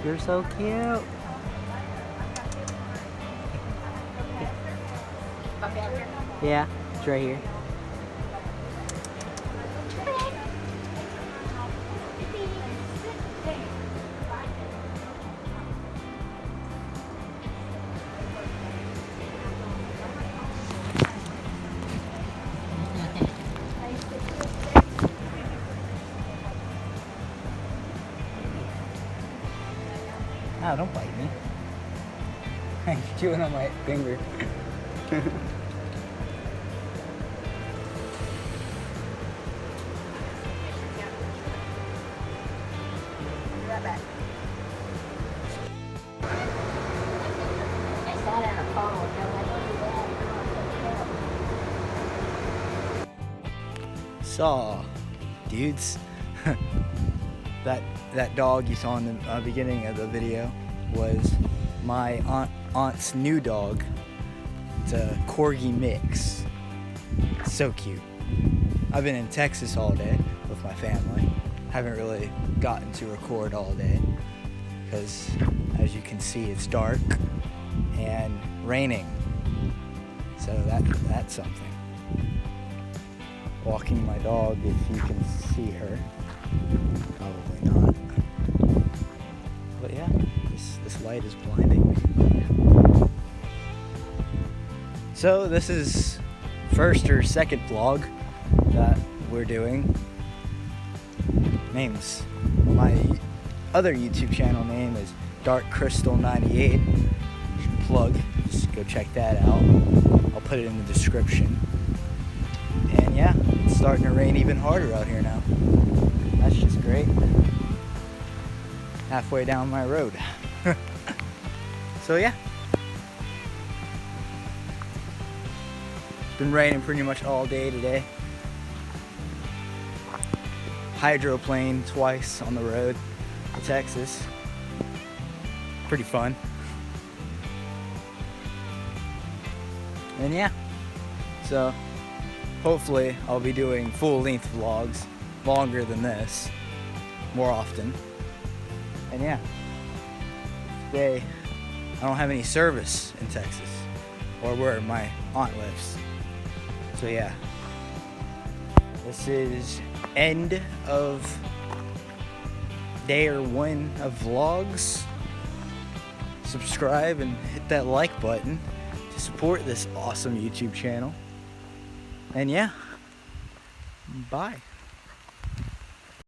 You're so cute. Yeah, it's right here. Oh, don't bite me. You're chewing on my finger. Right back. I sat on a phone. Saw, dudes. that dog you saw in the beginning of the video was my aunt's new dog. It's a corgi mix. So cute. I've been in Texas all day with my family. Haven't really gotten to record all day because, as you can see, it's dark and raining. So that's something. Walking my dog, if you can see her. Probably not. But yeah, this light is blinding me. So this is first or second vlog that we're doing. Names. My other YouTube channel name is Dark Crystal 98. Plug. Just go check that out. I'll put it in the description. And yeah, it's starting to rain even harder out here now. That's just great. Halfway down my road. So yeah. It's been raining pretty much all day today. Hydroplane twice on the road to Texas. Pretty fun. And yeah. So hopefully I'll be doing full-length vlogs, longer than this, more often. And yeah, today I don't have any service in Texas, or where my aunt lives. So yeah, this is end of day or one of vlogs. Subscribe and hit that like button to support this awesome YouTube channel. And yeah, bye.